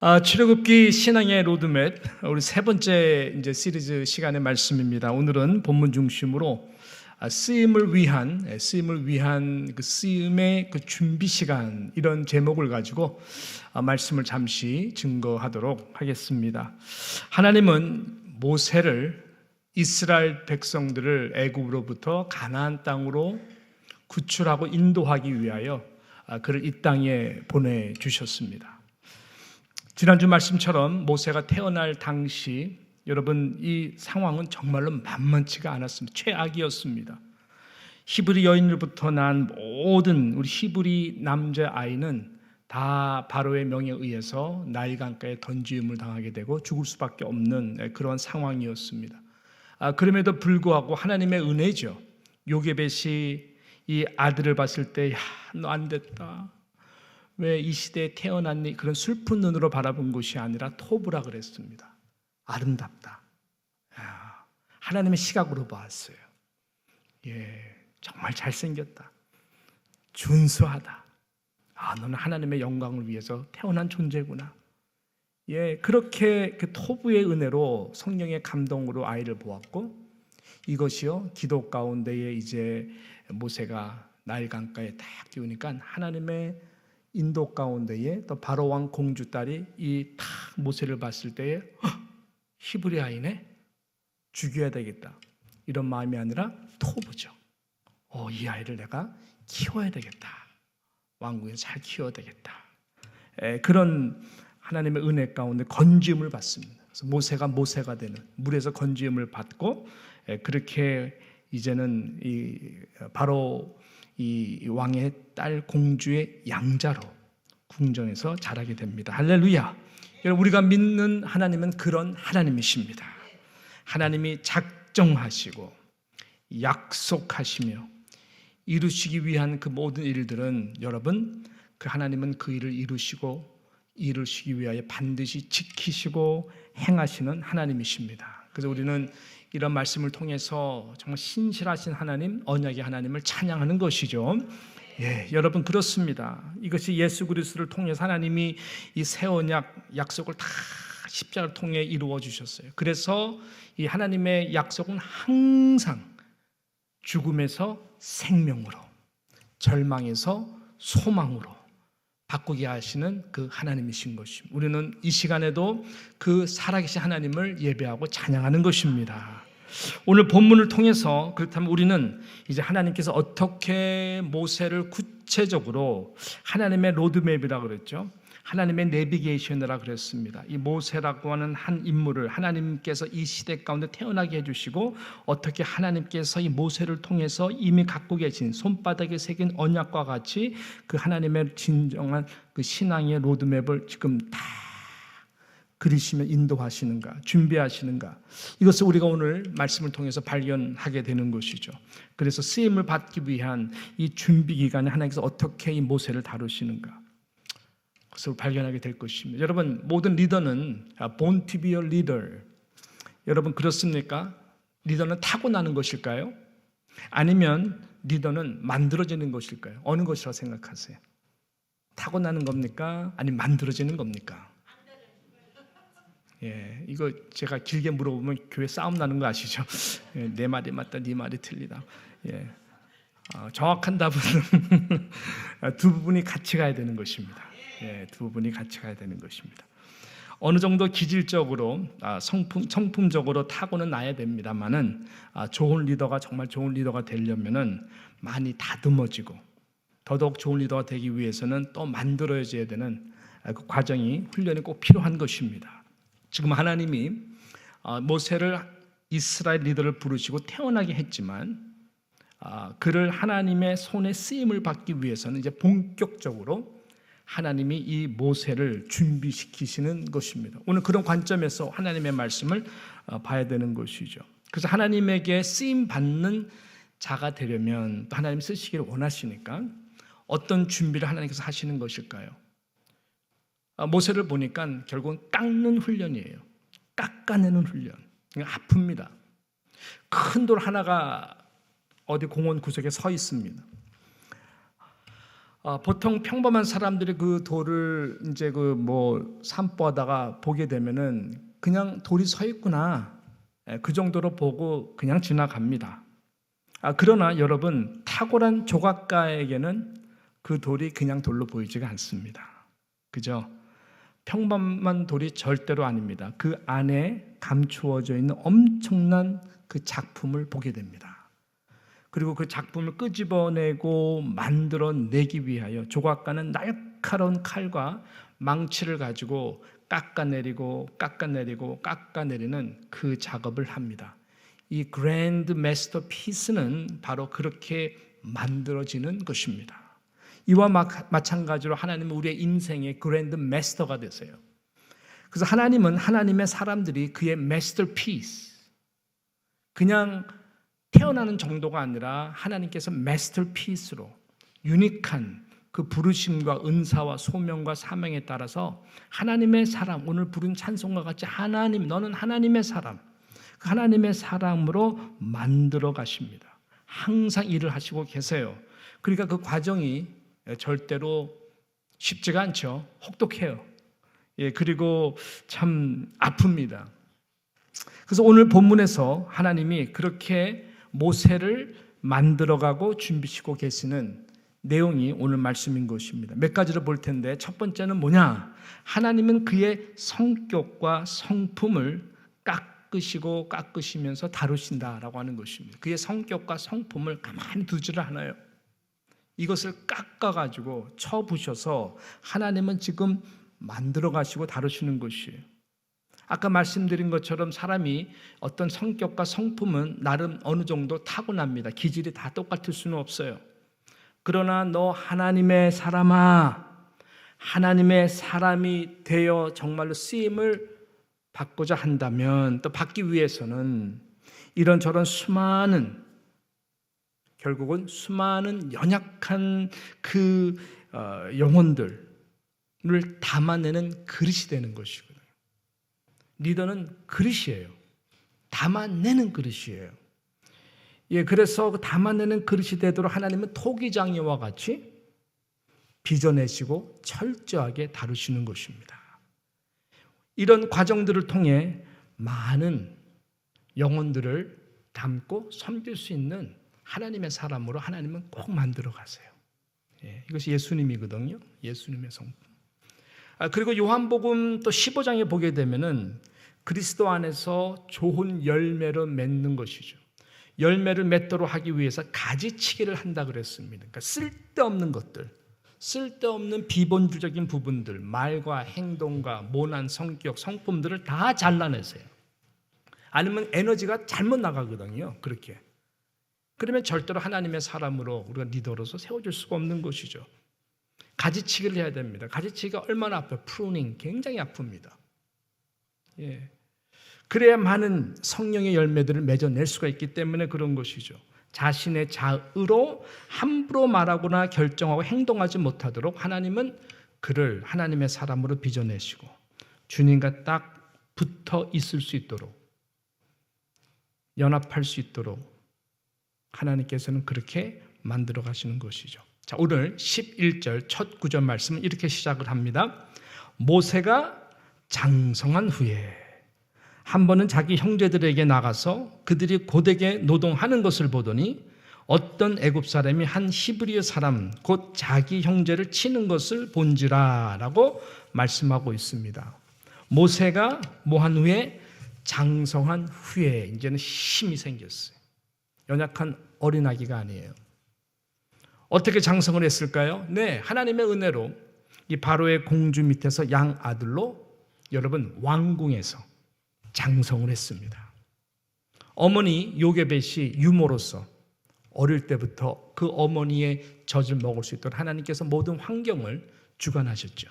출애굽기 신앙의 로드맵 우리 세 번째 이제 시리즈 시간의 말씀입니다. 오늘은 본문 중심으로 쓰임을 위한 그 쓰임의 그 준비 시간 이런 제목을 가지고 말씀을 잠시 증거하도록 하겠습니다. 하나님은 모세를 이스라엘 백성들을 애굽으로부터 가나안 땅으로 구출하고 인도하기 위하여 그를 이 땅에 보내 주셨습니다. 지난주 말씀처럼 모세가 태어날 당시 여러분 이 상황은 정말로 만만치가 않았습니다. 최악이었습니다. 히브리 여인으로부터 난 모든 우리 히브리 남자 아이는 다 바로의 명에 의해서 나일 강가에 던짐을 당하게 되고 죽을 수밖에 없는 그런 상황이었습니다. 그럼에도 불구하고 하나님의 은혜죠. 요게벳이 이 아들을 봤을 때 너 안 됐다. 왜 이 시대에 태어났니? 그런 슬픈 눈으로 바라본 것이 아니라 토브라 그랬습니다. 아름답다. 하나님의 시각으로 봤어요. 정말 잘생겼다. 준수하다. 너는 하나님의 영광을 위해서 태어난 존재구나. 그렇게 그 토부의 은혜로 성령의 감동으로 아이를 보았고 이것이요 기도 가운데에 이제 모세가 나일 강가에 딱 띄우니까 하나님의 인도 가운데에 또 바로 왕 공주 딸이 이 탁 모세를 봤을 때에 히브리 아이네 죽여야 되겠다 이런 마음이 아니라 토부죠. 이 아이를 내가 키워야 되겠다. 왕궁에서 잘 키워야 되겠다. 그런 하나님의 은혜 가운데 건지음을 받습니다. 그래서 모세가 되는 물에서 건지음을 받고 그렇게 이제는 바로 이 왕의 딸 공주의 양자로 궁정에서 자라게 됩니다. 할렐루야. 여러분 우리가 믿는 하나님은 그런 하나님이십니다. 하나님이 작정하시고 약속하시며 이루시기 위한 그 모든 일들은 여러분 그 하나님은 그 일을 이루시기 위하여 반드시 지키시고 행하시는 하나님이십니다. 그래서 우리는 이런 말씀을 통해서 정말 신실하신 하나님, 언약의 하나님을 찬양하는 것이죠. 여러분 그렇습니다. 이것이 예수 그리스도를 통해서 하나님이 이 새 언약 약속을 다 십자가를 통해 이루어 주셨어요. 그래서 이 하나님의 약속은 항상 죽음에서 생명으로, 절망에서 소망으로 바꾸게 하시는 그 하나님이신 것입니다. 우리는 이 시간에도 그 살아계신 하나님을 예배하고 찬양하는 것입니다. 오늘 본문을 통해서 그렇다면 우리는 이제 하나님께서 어떻게 모세를 구체적으로 하나님의 로드맵이라고 그랬죠. 하나님의 내비게이션이라 그랬습니다. 이 모세라고 하는 한 인물을 하나님께서 이 시대 가운데 태어나게 해주시고 어떻게 하나님께서 이 모세를 통해서 이미 갖고 계신 손바닥에 새긴 언약과 같이 그 하나님의 진정한 그 신앙의 로드맵을 지금 다 그리시며 인도하시는가, 준비하시는가, 이것을 우리가 오늘 말씀을 통해서 발견하게 되는 것이죠. 그래서 쓰임을 받기 위한 이 준비 기간에 하나님께서 어떻게 이 모세를 다루시는가, 그것을 발견하게 될 것입니다. 여러분 모든 리더는 born to be a leader. 여러분 그렇습니까? 리더는 타고나는 것일까요? 아니면 리더는 만들어지는 것일까요? 어느 것이라고 생각하세요? 타고나는 겁니까? 아니면 만들어지는 겁니까? 이거 제가 길게 물어보면 교회 싸움 나는 거 아시죠? 내 말이 맞다, 네 말이 틀리다. 정확한 답은 두 부분이 같이 가야 되는 것입니다. 두 부분이 같이 가야 되는 것입니다. 어느 정도 기질적으로 성품적으로 타고는 나야 됩니다만은 좋은 리더가 정말 좋은 리더가 되려면은 많이 다듬어지고 더더욱 좋은 리더가 되기 위해서는 또 만들어져야 되는 그 과정이 훈련이 꼭 필요한 것입니다. 지금 하나님이 모세를 이스라엘 리더를 부르시고 태어나게 했지만 그를 하나님의 손에 쓰임을 받기 위해서는 이제 본격적으로 하나님이 이 모세를 준비시키시는 것입니다. 오늘 그런 관점에서 하나님의 말씀을 봐야 되는 것이죠. 그래서 하나님에게 쓰임 받는 자가 되려면 또 하나님 쓰시기를 원하시니까 어떤 준비를 하나님께서 하시는 것일까요? 모세를 보니까 결국은 깎는 훈련이에요. 깎아내는 훈련. 아픕니다. 큰 돌 하나가 어디 공원 구석에 서 있습니다. 보통 평범한 사람들이 그 돌을 이제 그 뭐 산보하다가 보게 되면은 그냥 돌이 서 있구나, 그 정도로 보고 그냥 지나갑니다. 그러나 여러분, 탁월한 조각가에게는 그 돌이 그냥 돌로 보이지가 않습니다. 그죠? 평범한 돌이 절대로 아닙니다. 그 안에 감추어져 있는 엄청난 그 작품을 보게 됩니다. 그리고 그 작품을 끄집어내고 만들어내기 위하여 조각가는 날카로운 칼과 망치를 가지고 깎아내리고 깎아내리고 깎아내리는 그 작업을 합니다. 이 그랜드 마스터피스는 바로 그렇게 만들어지는 것입니다. 이와 마찬가지로 하나님은 우리의 인생의 그랜드 마스터가 되세요. 그래서 하나님은 하나님의 사람들이 그의 마스터피스, 그냥 태어나는 정도가 아니라 하나님께서 마스터피스로 유니크한 그 부르심과 은사와 소명과 사명에 따라서 하나님의 사람, 오늘 부른 찬송과 같이 하나님, 너는 하나님의 사람, 그 하나님의 사람으로 만들어 가십니다. 항상 일을 하시고 계세요. 그러니까 그 과정이 절대로 쉽지가 않죠. 혹독해요. 그리고 참 아픕니다. 그래서 오늘 본문에서 하나님이 그렇게 모세를 만들어가고 준비시고 계시는 내용이 오늘 말씀인 것입니다. 몇 가지를 볼 텐데, 첫 번째는 뭐냐? 하나님은 그의 성격과 성품을 깎으시고 깎으시면서 다루신다라고 하는 것입니다. 그의 성격과 성품을 가만히 두지를 않아요. 이것을 깎아가지고 쳐부셔서 하나님은 지금 만들어 가시고 다루시는 것이에요. 아까 말씀드린 것처럼 사람이 어떤 성격과 성품은 나름 어느 정도 타고납니다. 기질이 다 똑같을 수는 없어요. 그러나 너 하나님의 사람아, 하나님의 사람이 되어 정말로 쓰임을 받고자 한다면, 또 받기 위해서는 이런저런 결국은 수많은 연약한 그 영혼들을 담아내는 그릇이 되는 것이거든요. 리더는 그릇이에요. 담아내는 그릇이에요. 그래서 그 담아내는 그릇이 되도록 하나님은 토기장이와 같이 빚어내시고 철저하게 다루시는 것입니다. 이런 과정들을 통해 많은 영혼들을 담고 섬길 수 있는 하나님의 사람으로 하나님은 꼭 만들어 가세요. 이것이 예수님이거든요. 예수님의 성품. 그리고 요한복음 또 15장에 보게 되면은 그리스도 안에서 좋은 열매를 맺는 것이죠. 열매를 맺도록 하기 위해서 가지치기를 한다 그랬습니다. 그러니까 쓸데없는 것들, 쓸데없는 비본주적인 부분들, 말과 행동과 모난 성격, 성품들을 다 잘라내세요. 아니면 에너지가 잘못 나가거든요. 그렇게. 그러면 절대로 하나님의 사람으로 우리가 리더로서 세워질 수가 없는 것이죠. 가지치기를 해야 됩니다. 가지치기가 얼마나 아파요? 프루닝 굉장히 아픕니다. 그래야 많은 성령의 열매들을 맺어낼 수가 있기 때문에 그런 것이죠. 자신의 자의로 함부로 말하거나 결정하고 행동하지 못하도록 하나님은 그를 하나님의 사람으로 빚어내시고 주님과 딱 붙어 있을 수 있도록, 연합할 수 있도록 하나님께서는 그렇게 만들어 가시는 것이죠. 자, 오늘 11절 첫 구절 말씀은 이렇게 시작을 합니다. 모세가 장성한 후에 한 번은 자기 형제들에게 나가서 그들이 고되게 노동하는 것을 보더니 어떤 애굽 사람이 한 히브리 사람 곧 자기 형제를 치는 것을 본지라 라고 말씀하고 있습니다. 모세가 뭐한 후에? 장성한 후에 이제는 힘이 생겼어요. 연약한 어린아기가 아니에요. 어떻게 장성을 했을까요? 네, 하나님의 은혜로 이 바로의 공주 밑에서 양 아들로 여러분 왕궁에서 장성을 했습니다. 어머니 요게벳이 유모로서 어릴 때부터 그 어머니의 젖을 먹을 수 있도록 하나님께서 모든 환경을 주관하셨죠.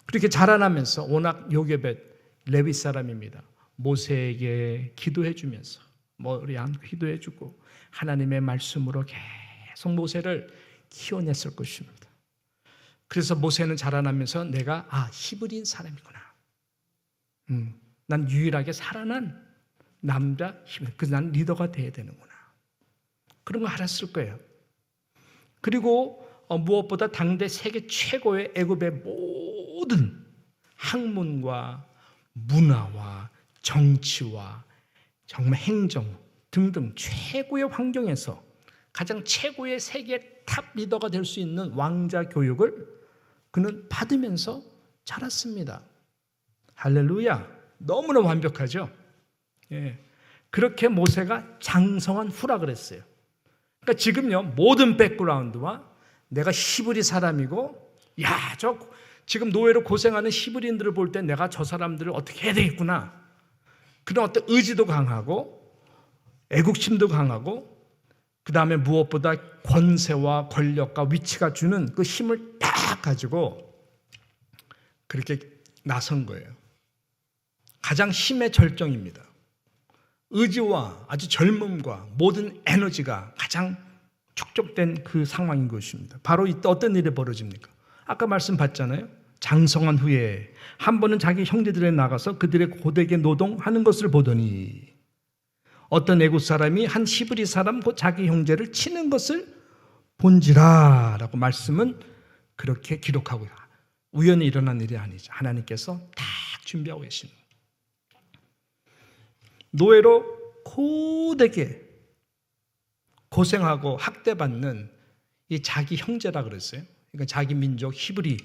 그렇게 자라나면서 워낙 요게벳 레위 사람입니다. 모세에게 기도해 주면서 머리 안고 기도해 주고 하나님의 말씀으로 계속 모세를 키워냈을 것입니다. 그래서 모세는 자라나면서 내가 히브리인 사람이구나. 난 유일하게 살아난 남자 히브리. 그래서 난 리더가 돼야 되는구나. 그런 거 알았을 거예요. 그리고 무엇보다 당대 세계 최고의 애굽의 모든 학문과 문화와 정치와 정말 행정 등등 최고의 환경에서 가장 최고의 세계 탑 리더가 될 수 있는 왕자 교육을 그는 받으면서 자랐습니다. 할렐루야. 너무나 완벽하죠. 예. 그렇게 모세가 장성한 후라 그랬어요. 그러니까 지금요, 모든 백그라운드와 내가 히브리 사람이고, 야, 저 지금 노예로 고생하는 히브리인들을 볼 때 내가 저 사람들을 어떻게 해야 되겠구나. 그런 어떤 의지도 강하고, 애국심도 강하고, 그 다음에 무엇보다 권세와 권력과 위치가 주는 그 힘을 딱 가지고 그렇게 나선 거예요. 가장 힘의 절정입니다. 의지와 아주 젊음과 모든 에너지가 가장 축적된 그 상황인 것입니다. 바로 이때 어떤 일이 벌어집니까? 아까 말씀 받잖아요. 장성한 후에 한 번은 자기 형제들에 나가서 그들의 고되게 노동하는 것을 보더니 어떤 애국 사람이 한 히브리 사람 곧 자기 형제를 치는 것을 본지라 라고 말씀은 그렇게 기록하고 있어요. 우연히 일어난 일이 아니죠. 하나님께서 다 준비하고 계십니다. 노예로 고되게 고생하고 학대받는 이 자기 형제라 그랬어요. 그러니까 자기 민족 히브리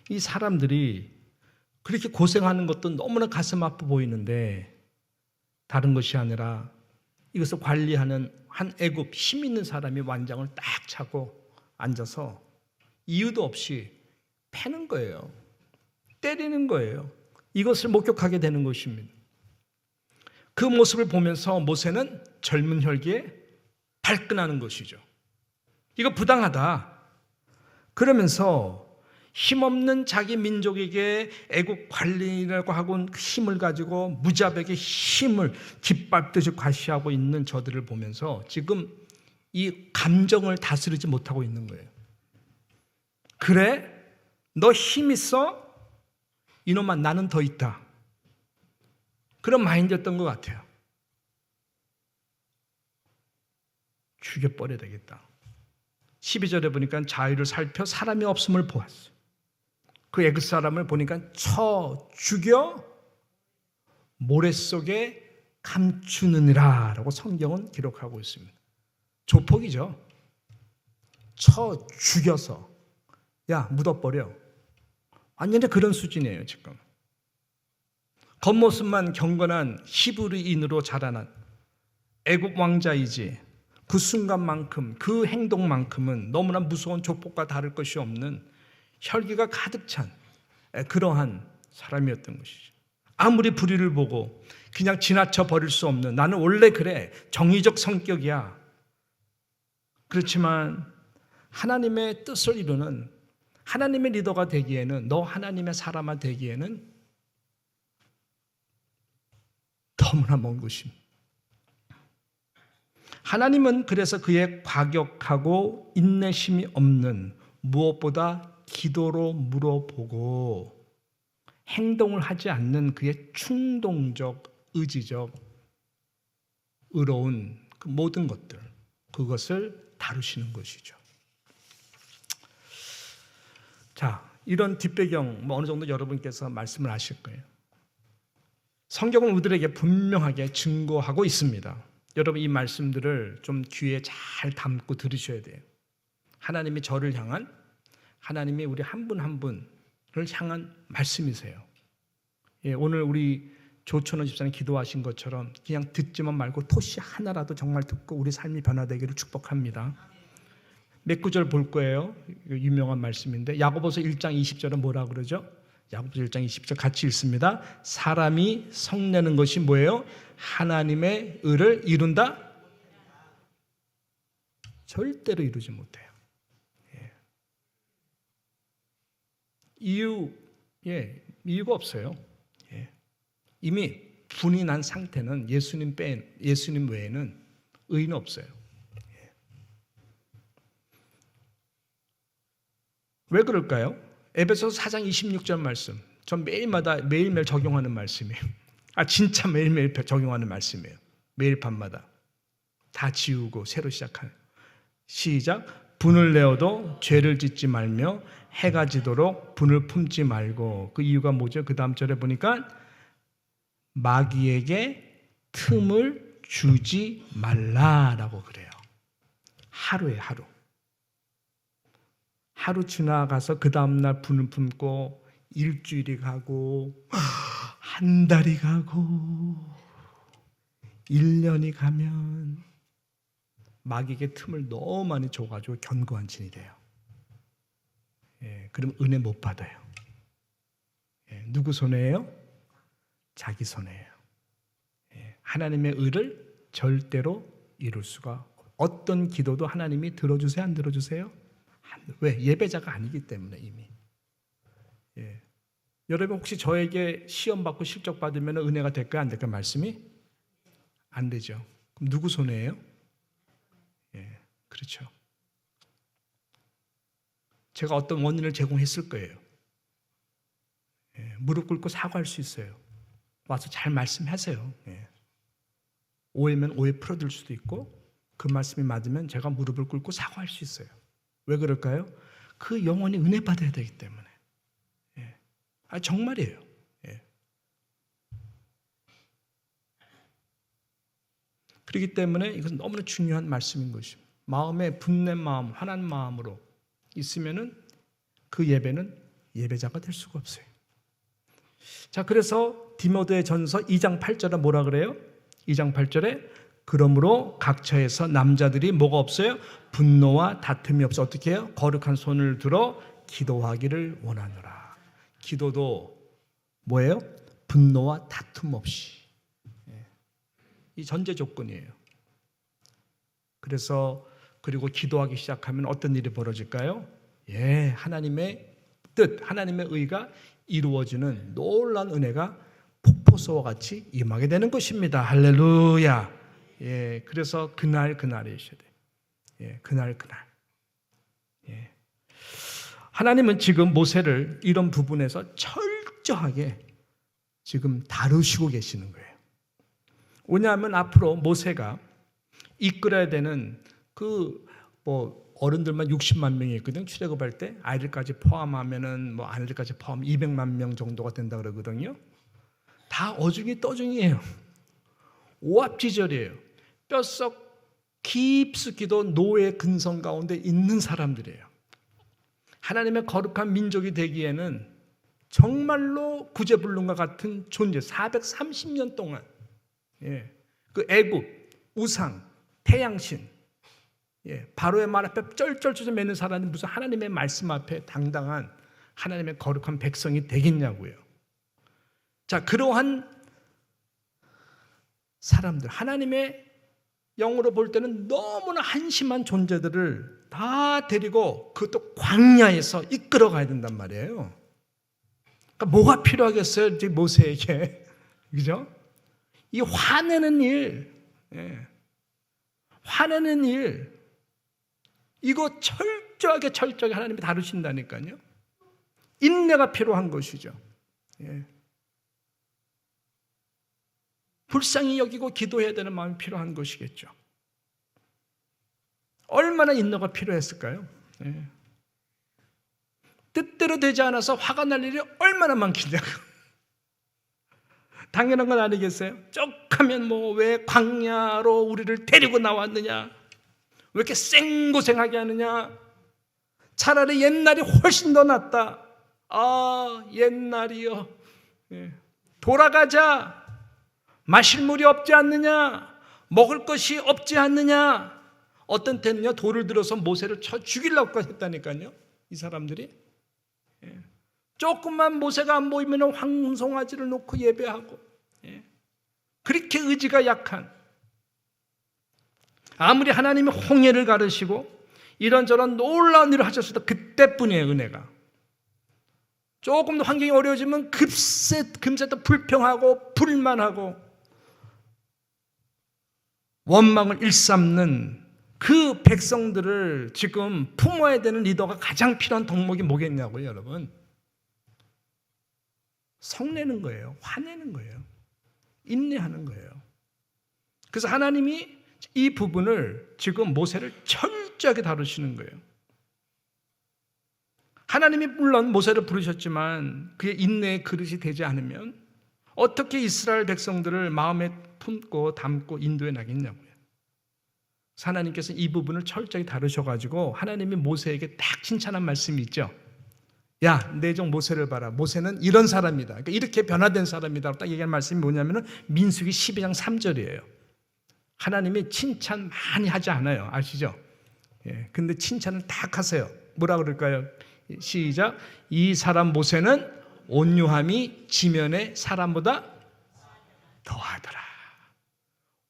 이 사람들이 그렇게 고생하는 것도 너무나 가슴 아파 보이는데 다른 것이 아니라 이것을 관리하는 한 애굽 힘 있는 사람이 완장을 딱 차고 앉아서 이유도 없이 패는 거예요. 때리는 거예요. 이것을 목격하게 되는 것입니다. 그 모습을 보면서 모세는 젊은 혈기에 발끈하는 것이죠. 이거 부당하다. 그러면서 힘없는 자기 민족에게 애국 관리라고 하고 힘을 가지고 무자백의 힘을 짓밟듯이 과시하고 있는 저들을 보면서 지금 이 감정을 다스리지 못하고 있는 거예요. 그래? 너 힘 있어? 이놈아 나는 더 있다. 그런 마인드였던 것 같아요. 죽여버려야 되겠다. 12절에 보니까 자유를 살펴 사람이 없음을 보았어요. 그 애굽 사람을 보니까 쳐 죽여 모래 속에 감추느니라 라고 성경은 기록하고 있습니다. 조폭이죠. 쳐 죽여서 야 묻어버려. 완전히 그런 수준이에요. 지금 겉모습만 경건한 히브리인으로 자라난 애굽 왕자이지 그 순간만큼 그 행동만큼은 너무나 무서운 조폭과 다를 것이 없는 혈기가 가득 찬 그러한 사람이었던 것이죠. 아무리 불의를 보고 그냥 지나쳐 버릴 수 없는 나는 원래 그래 정의적 성격이야. 그렇지만 하나님의 뜻을 이루는 하나님의 리더가 되기에는 너 하나님의 사람아 되기에는 너무나 먼 것입니다. 하나님은 그래서 그의 과격하고 인내심이 없는 무엇보다 기도로 물어보고 행동을 하지 않는 그의 충동적, 의지적, 의로운 그 모든 것들 그것을 다루시는 것이죠. 자, 이런 뒷배경 어느 정도 여러분께서 말씀을 하실 거예요. 성경은 우리들에게 분명하게 증거하고 있습니다. 여러분 이 말씀들을 좀 귀에 잘 담고 들으셔야 돼요. 하나님이 저를 향한 하나님이 우리 한 분 한 분을 향한 말씀이세요. 예, 오늘 우리 조천호 집사님 기도하신 것처럼 그냥 듣지만 말고 토시 하나라도 정말 듣고 우리 삶이 변화되기를 축복합니다. 몇 구절 볼 거예요. 유명한 말씀인데 야고보서 1장 20절은 뭐라 그러죠? 야고보서 1장 20절 같이 읽습니다. 사람이 성내는 것이 뭐예요? 하나님의 의를 이룬다? 절대로 이루지 못해요. 이유가 없어요. 이미 분이 난 상태는 예수님 외에는 의인은 없어요. 왜 그럴까요? 에베소서 4장 26절 말씀. 전 매일매일 적용하는 말씀이에요. 진짜 매일매일 적용하는 말씀이에요. 매일 밤마다 다 지우고 새로 시작하는. 시작. 분을 내어도 죄를 짓지 말며 해가 지도록 분을 품지 말고. 그 이유가 뭐죠? 그 다음 절에 보니까 마귀에게 틈을 주지 말라라고 그래요. 하루에 하루. 하루 지나가서 그 다음날 분을 품고 일주일이 가고 한 달이 가고 1년이 가면 마귀에게 틈을 너무 많이 줘가지고 견고한 진이 돼요. 예, 그럼 은혜 못 받아요. 예, 누구 손해예요? 자기 손해예요. 예, 하나님의 의를 절대로 이룰 수가. 어떤 기도도 하나님이 들어주세요, 안 들어주세요? 왜? 예배자가 아니기 때문에 이미. 예. 여러분 혹시 저에게 시험 받고 실적 받으면 은혜가 될까요, 안 될까요? 말씀이 안 되죠. 그럼 누구 손해예요? 예, 그렇죠. 제가 어떤 원인을 제공했을 거예요. 예, 무릎 꿇고 사과할 수 있어요. 와서 잘 말씀하세요. 예. 오해면 오해 풀어줄 수도 있고, 그 말씀이 맞으면 제가 무릎을 꿇고 사과할 수 있어요. 왜 그럴까요? 그 영혼이 은혜 받아야 되기 때문에. 예. 아, 정말이에요. 예. 그렇기 때문에 이것은 너무나 중요한 말씀인 것입니다. 마음에 분낸 마음, 화난 마음으로 있으면은 그 예배는 예배자가 될 수가 없어요. 자, 그래서 디모데 전서 2장 8절에 뭐라 그래요? 2장 8절에 그러므로 각처에서 남자들이 뭐가 없어요? 분노와 다툼이 없어. 어떻게 해요? 거룩한 손을 들어 기도하기를 원하노라. 기도도 뭐예요? 분노와 다툼 없이. 이 전제 조건이에요. 그래서 그리고 기도하기 시작하면 어떤 일이 벌어질까요? 예, 하나님의 뜻, 하나님의 의가 이루어지는 놀라운 은혜가 폭포수와 같이 임하게 되는 것입니다. 할렐루야. 예, 그래서 그날이셔야 돼요. 예, 그날. 예. 하나님은 지금 모세를 이런 부분에서 철저하게 지금 다루시고 계시는 거예요. 왜냐하면 앞으로 모세가 이끌어야 되는 어른들만 60만 명이 있거든요. 출애굽할 때 아이들까지 포함하면은 아이들까지 포함 200만 명 정도가 된다 그러거든요. 다 어중이 떠중이에요. 오합지졸이에요. 뼛속 깊숙이도 노예 근성 가운데 있는 사람들이에요. 하나님의 거룩한 민족이 되기에는 정말로 구제불능과 같은 존재, 430년 동안 그 애굽, 우상, 태양신, 바로의 말 앞에 쩔쩔쩔 매는 사람이 무슨 하나님의 말씀 앞에 당당한 하나님의 거룩한 백성이 되겠냐고요. 자, 그러한 사람들, 하나님의 영으로 볼 때는 너무나 한심한 존재들을 다 데리고 그것도 광야에서 이끌어 가야 된단 말이에요. 그러니까 뭐가 필요하겠어요? 이제 모세에게. 그죠? 이 화내는 일, 화내는 일, 이거 철저하게 하나님이 다루신다니까요. 인내가 필요한 것이죠. 불쌍히 여기고 기도해야 되는 마음이 필요한 것이겠죠. 얼마나 인내가 필요했을까요? 뜻대로 되지 않아서 화가 날 일이 얼마나 많겠냐고. 당연한 건 아니겠어요? 쪽하면 왜 광야로 우리를 데리고 나왔느냐? 왜 이렇게 생고생하게 하느냐? 차라리 옛날이 훨씬 더 낫다. 아, 옛날이요. 돌아가자. 마실 물이 없지 않느냐? 먹을 것이 없지 않느냐? 어떤 때는요, 돌을 들어서 모세를 쳐 죽이려고 했다니까요. 이 사람들이. 조금만 모세가 안 보이면 황송아지를 놓고 예배하고. 그렇게 의지가 약한, 아무리 하나님이 홍해를 가르시고 이런저런 놀라운 일을 하셨어도 그때뿐이에요. 은혜가 조금 더 환경이 어려워지면 금세 또 불평하고 불만하고 원망을 일삼는 그 백성들을 지금 품어야 되는 리더가 가장 필요한 덕목이 뭐겠냐고요, 여러분? 성내는 거예요. 화내는 거예요. 인내하는 거예요. 그래서 하나님이 이 부분을 지금 모세를 철저하게 다루시는 거예요. 하나님이 물론 모세를 부르셨지만 그의 인내의 그릇이 되지 않으면 어떻게 이스라엘 백성들을 마음에 품고 담고 인도해 나겠냐고요. 하나님께서 이 부분을 철저히 다루셔가지고 하나님이 모세에게 딱 칭찬한 말씀이 있죠. 야, 내 종 모세를 봐라. 모세는 이런 사람이다. 그러니까 이렇게 변화된 사람이다. 딱 얘기한 말씀이 뭐냐면은 민수기 12장 3절이에요. 하나님이 칭찬 많이 하지 않아요. 아시죠? 예. 근데 칭찬을 딱 하세요. 뭐라 그럴까요? 시작. 이 사람 모세는 온유함이 지면의 사람보다 더하더라.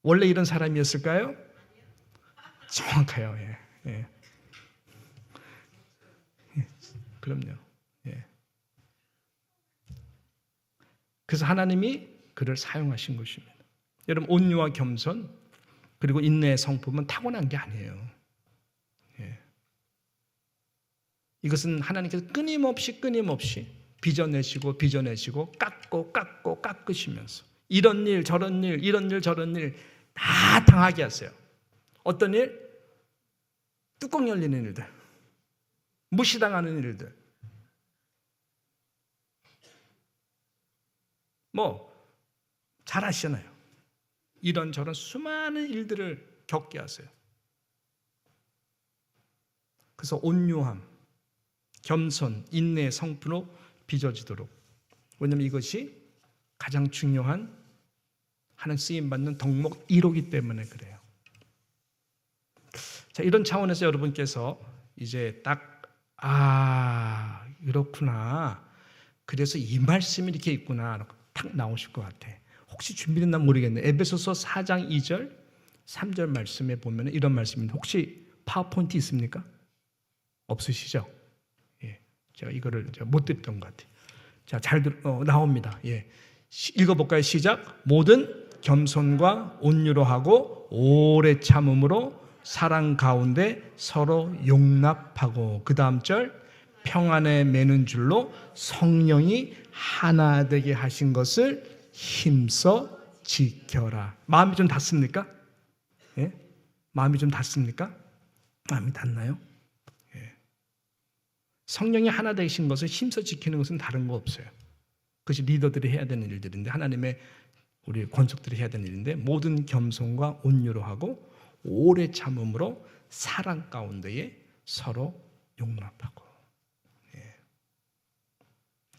원래 이런 사람이었을까요? 정확해요. 예. 예. 예. 그럼요. 예. 그래서 하나님이 그를 사용하신 것입니다. 여러분, 온유와 겸손 그리고 인내의 성품은 타고난 게 아니에요. 예. 이것은 하나님께서 끊임없이 빚어내시고 깎으시면서 이런 일 저런 일 다 당하게 하세요. 어떤 일? 뚜껑 열리는 일들, 무시당하는 일들, 잘 아시잖아요. 이런저런 수많은 일들을 겪게 하세요. 그래서 온유함, 겸손, 인내의 성품으로 빚어지도록. 왜냐하면 이것이 가장 중요한 하나님 쓰임받는 덕목 1호이기 때문에 그래요. 자, 이런 차원에서 여러분께서 이제 그렇구나. 그래서 이 말씀이 이렇게 있구나. 탁 나오실 것 같아. 혹시 준비됐나 모르겠네. 에베소서 4장 2절, 3절 말씀에 보면 이런 말씀입니다. 혹시 파워포인트 있습니까? 없으시죠? 예, 제가 이거를 못 드렸던 것 같아요. 자, 잘 나옵니다. 예, 읽어볼까요? 시작. 모든 겸손과 온유로 하고 오래 참음으로 사랑 가운데 서로 용납하고, 그 다음 절, 평안에 매는 줄로 성령이 하나 되게 하신 것을 힘써 지켜라. 마음이 좀 닿습니까? 예? 마음이 좀 닿습니까? 마음이 닿나요? 예. 성령이 하나 되신 것을 힘써 지키는 것은 다른 거 없어요. 그것이 리더들이 해야 되는 일들인데, 하나님의 우리 권속들이 해야 되는 일인데, 모든 겸손과 온유로 하고 오래 참음으로 사랑 가운데에 서로 용납하고. 예.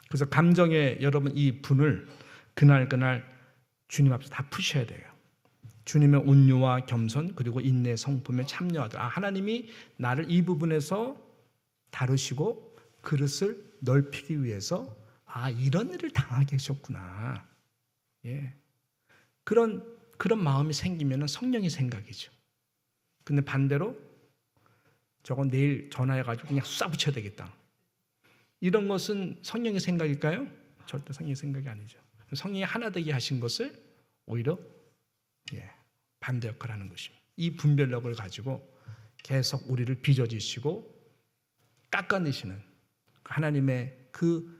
그래서 감정의 여러분 이 분을 그날 주님 앞에서 다 푸셔야 돼요. 주님의 온유와 겸손 그리고 인내 성품에 참여하도록. 하나님이 나를 이 부분에서 다루시고 그릇을 넓히기 위해서 이런 일을 당하게 하셨구나. 예. 그런 마음이 생기면 성령의 생각이죠. 근데 반대로 저건 내일 전화해가지고 그냥 쏴붙여야 되겠다. 이런 것은 성령의 생각일까요? 절대 성령의 생각이 아니죠. 성령이 하나 되게 하신 것을 오히려 반대 역할을 하는 것입니다. 이 분별력을 가지고 계속 우리를 빚어주시고 깎아내시는 하나님의 그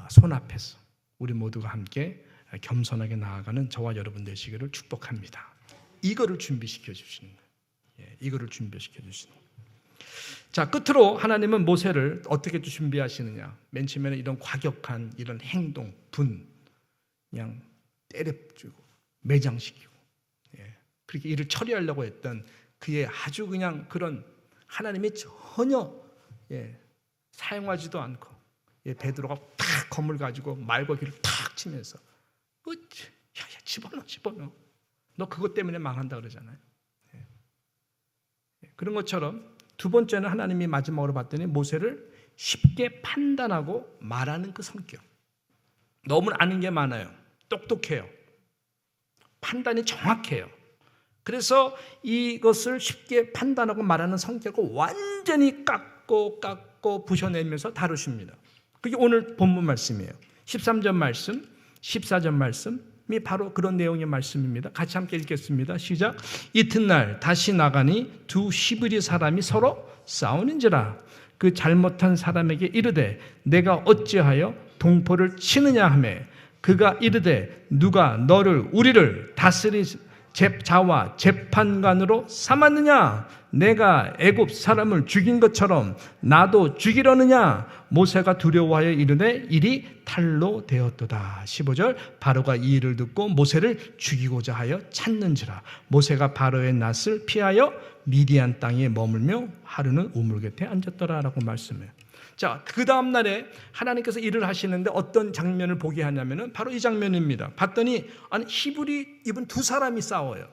손 앞에서 우리 모두가 함께 겸손하게 나아가는 저와 여러분 되시기를 축복합니다. 이거를 준비시켜 주시는 거예요. 이거를 준비시켜 주시는 거예요. 자, 끝으로 하나님은 모세를 어떻게 준비하시느냐. 맨 처음에는 이런 과격한 이런 행동, 그냥 때려주고 매장시키고 그렇게 일을 처리하려고 했던 그의 아주 그냥 그런 하나님이 전혀 사용하지도 않고 베드로가 탁 검을 가지고 말과 귀를 탁 치면서 집어넣어. 너 그것 때문에 망한다 그러잖아요. 그런 것처럼 두 번째는 하나님이 마지막으로 봤더니 모세를 쉽게 판단하고 말하는 그 성격. 너무 아는 게 많아요. 똑똑해요. 판단이 정확해요. 그래서 이것을 쉽게 판단하고 말하는 성격을 완전히 깎고 부셔내면서 다루십니다. 그게 오늘 본문 말씀이에요. 13절 말씀, 14절 말씀이 바로 그런 내용의 말씀입니다. 같이 함께 읽겠습니다. 시작. 이튿날 다시 나가니 두 히브리 사람이 서로 싸우는지라. 그 잘못한 사람에게 이르되 내가 어찌하여 동포를 치느냐 하매 그가 이르되 누가 우리를 자와 재판관으로 삼았느냐? 내가 애굽 사람을 죽인 것처럼 나도 죽이려느냐? 모세가 두려워하여 이르되 일이 탈로 되었도다. 15절 바로가 이 일을 듣고 모세를 죽이고자 하여 찾는지라. 모세가 바로의 낯을 피하여 미디안 땅에 머물며 하루는 우물 곁에 앉았더라라고 말씀해요. 자, 그 다음 날에 하나님께서 일을 하시는데 어떤 장면을 보게 하냐면은 바로 이 장면입니다. 봤더니 아니 히브리 입은 두 사람이 싸워요.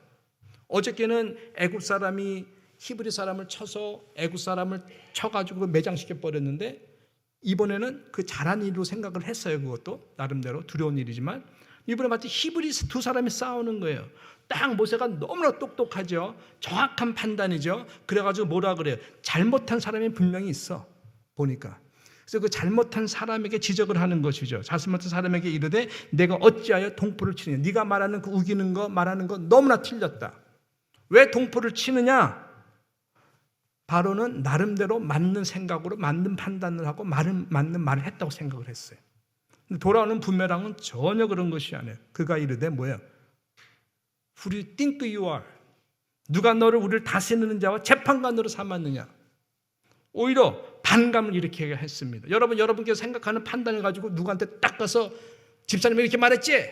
어저께는 애굽 사람이 히브리 사람을 쳐서 애굽 사람을 쳐가지고 매장시켜 버렸는데 이번에는 그 잘한 일로 생각을 했어요. 그것도 나름대로 두려운 일이지만 이번에 마치 히브리 두 사람이 싸우는 거예요. 딱 모세가 너무나 똑똑하죠. 정확한 판단이죠. 그래가지고 뭐라 그래요? 잘못한 사람이 분명히 있어. 보니까. 그래서 그 잘못한 사람에게 지적을 하는 것이죠. 잘못한 사람에게 이르되 내가 어찌하여 동포를 치느냐. 네가 말하는 그 우기는 거 말하는 거 너무나 틀렸다. 왜 동포를 치느냐? 바로는 나름대로 맞는 생각으로 맞는 판단을 하고 맞는 말을 했다고 생각을 했어요. 근데 돌아오는 부메랑은 전혀 그런 것이 아니에요. 그가 이르되 뭐예요? Who do you think you are? 누가 너를 우리를 다스리는 자와 재판관으로 삼았느냐? 오히려 반감을 일으키게 했습니다. 여러분께서 생각하는 판단을 가지고 누구한테 딱 가서 집사님이 이렇게 말했지?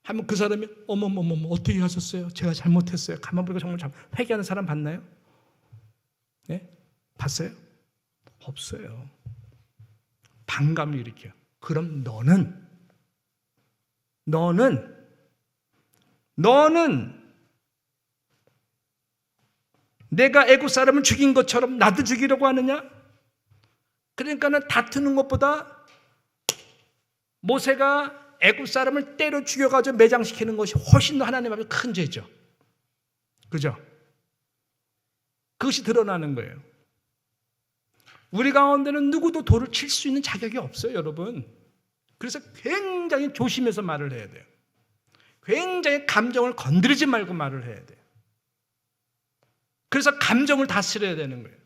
하면 그 사람이 어머머머머 어떻게 하셨어요? 제가 잘못했어요. 가만 보니까 정말 회개하는 사람 봤나요? 네? 봤어요? 없어요. 반감을 일으켜요. 그럼 너는 내가 애굽 사람을 죽인 것처럼 나도 죽이려고 하느냐? 그러니까는 다투는 것보다 모세가 애굽 사람을 때려 죽여가지고 매장시키는 것이 훨씬 더 하나님 앞에 큰 죄죠. 그죠? 그것이 드러나는 거예요. 우리 가운데는 누구도 돌을 칠 수 있는 자격이 없어요, 여러분. 그래서 굉장히 조심해서 말을 해야 돼요. 굉장히 감정을 건드리지 말고 말을 해야 돼요. 그래서 감정을 다스려야 되는 거예요.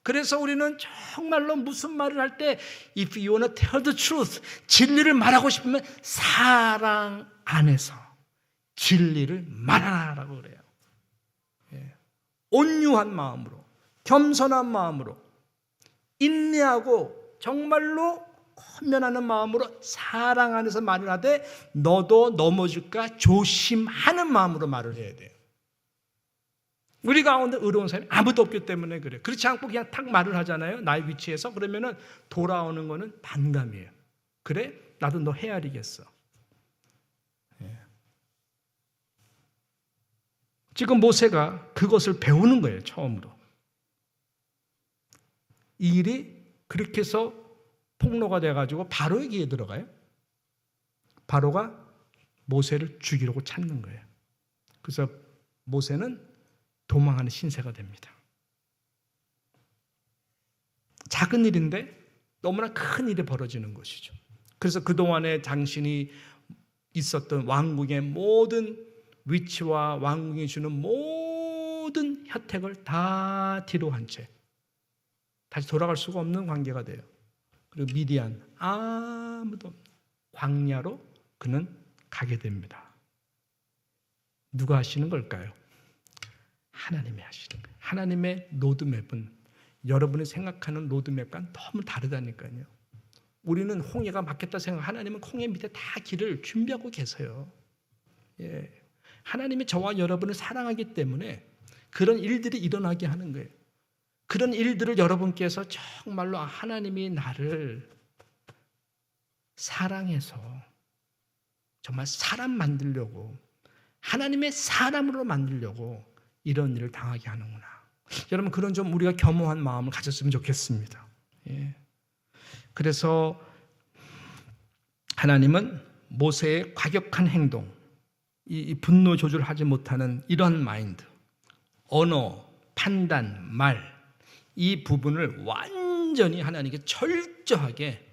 그래서 우리는 정말로 무슨 말을 할 때 If you want to tell the truth, 진리를 말하고 싶으면 사랑 안에서 진리를 말하라고 그래요. 온유한 마음으로, 겸손한 마음으로, 인내하고 정말로 헌면하는 마음으로 사랑 안에서 말을 하되 너도 넘어질까 조심하는 마음으로 말을 해야 돼요. 우리 가운데 의로운 사람이 아무도 없기 때문에 그래요. 그렇지 않고 그냥 탁 말을 하잖아요. 나의 위치에서. 그러면은 돌아오는 거는 반감이에요. 그래? 나도 너 헤아리겠어. 지금 모세가 그것을 배우는 거예요. 처음으로. 이 일이 그렇게 해서 폭로가 돼가지고 바로에게 들어가요. 바로가 모세를 죽이려고 찾는 거예요. 그래서 모세는 도망하는 신세가 됩니다. 작은 일인데 너무나 큰 일이 벌어지는 것이죠. 그래서 그동안에 당신이 있었던 왕궁의 모든 위치와 왕궁이 주는 모든 혜택을 다 뒤로 한 채 다시 돌아갈 수가 없는 관계가 돼요. 그리고 미디안 아무도 없는 광야로 그는 가게 됩니다. 누가 하시는 걸까요? 하나님이 하시는 거예요. 하나님의 로드맵은 여러분이 생각하는 로드맵과는 너무 다르다니까요. 우리는 홍해가 막혔다 생각, 하나님은 홍해 밑에 다 길을 준비하고 계세요. 예. 하나님이 저와 여러분을 사랑하기 때문에 그런 일들이 일어나게 하는 거예요. 그런 일들을 여러분께서 정말로 하나님이 나를 사랑해서 정말 사람 만들려고 하나님의 사람으로 만들려고 이런 일을 당하게 하는구나. 여러분 그런 좀 우리가 겸허한 마음을 가졌으면 좋겠습니다. 예. 그래서 하나님은 모세의 과격한 행동, 이 분노 조절하지 못하는 이런 마인드, 언어, 판단, 말, 이 부분을 완전히 하나님께 철저하게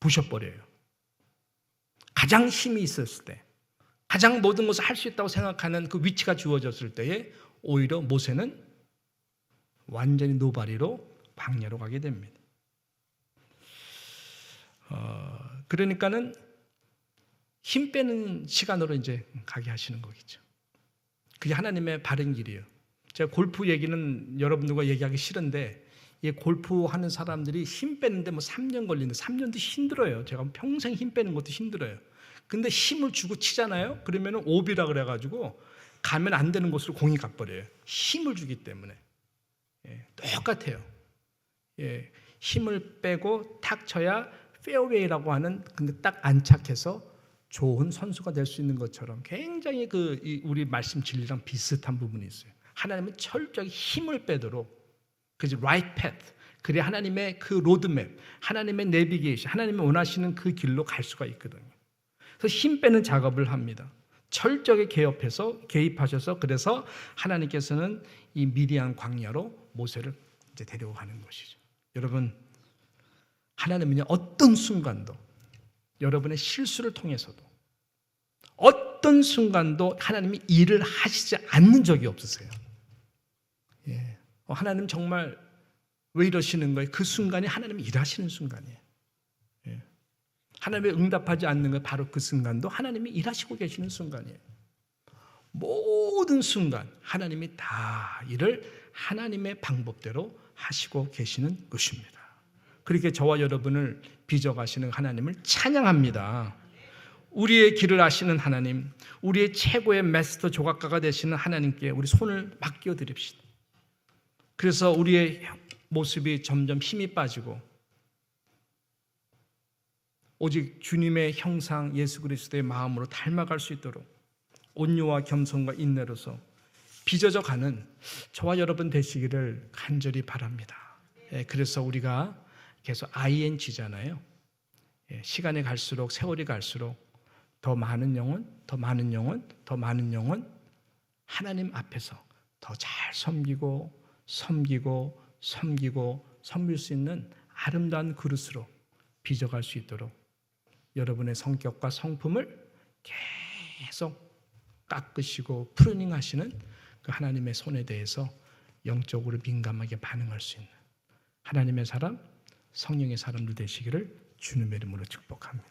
부셔버려요. 가장 힘이 있었을 때, 가장 모든 것을 할 수 있다고 생각하는 그 위치가 주어졌을 때에 오히려 모세는 완전히 노바리로 광야로 가게 됩니다. 그러니까는 힘 빼는 시간으로 이제 가게 하시는 거겠죠. 그게 하나님의 바른 길이에요. 제가 골프 얘기는 여러분들과 얘기하기 싫은데, 이 골프 하는 사람들이 힘 빼는데 뭐 3년 걸리는데 3년도 힘들어요. 제가 평생 힘 빼는 것도 힘들어요. 근데 힘을 주고 치잖아요. 그러면 오비라 그래가지고 가면 안 되는 곳으로 공이 가버려요. 힘을 주기 때문에. 똑같아요. 힘을 빼고 탁 쳐야 페어웨이라고 하는, 근데 딱 안착해서 좋은 선수가 될 수 있는 것처럼 굉장히 우리 말씀 진리랑 비슷한 부분이 있어요. 하나님은 철저히 힘을 빼도록, 그지, right path, 그래 하나님의 그 로드맵, 하나님의 내비게이션, 하나님이 원하시는 그 길로 갈 수가 있거든요. 그래서 힘 빼는 작업을 합니다. 철저하게 개입하셔서 그래서 하나님께서는 이 미디안 광야로 모세를 이제 데려가는 것이죠. 여러분, 하나님은요, 어떤 순간도 여러분의 실수를 통해서도 어떤 순간도 하나님이 일을 하시지 않는 적이 없으세요. 하나님 정말 왜 이러시는 거예요? 그 순간이 하나님이 일하시는 순간이에요. 하나님이 응답하지 않는 거 바로 그 순간도 하나님이 일하시고 계시는 순간이에요. 모든 순간 하나님이 다 일을 하나님의 방법대로 하시고 계시는 것입니다. 그렇게 저와 여러분을 빚어가시는 하나님을 찬양합니다. 우리의 길을 아시는 하나님, 우리의 최고의 마스터 조각가가 되시는 하나님께 우리 손을 맡겨 드립시다. 그래서 우리의 모습이 점점 힘이 빠지고 오직 주님의 형상 예수 그리스도의 마음으로 닮아갈 수 있도록 온유와 겸손과 인내로서 빚어져 가는 저와 여러분 되시기를 간절히 바랍니다. 그래서 우리가 계속 ing잖아요. 시간이 갈수록, 세월이 갈수록 더 많은 영혼, 더 많은 영혼, 더 많은 영혼, 하나님 앞에서 더 잘 섬기고 섬길 수 있는 아름다운 그릇으로 빚어갈 수 있도록 여러분의 성격과 성품을 계속 깎으시고 프루닝 하시는 그 하나님의 손에 대해서 영적으로 민감하게 반응할 수 있는 하나님의 사람, 성령의 사람들 되시기를 주님의 이름으로 축복합니다.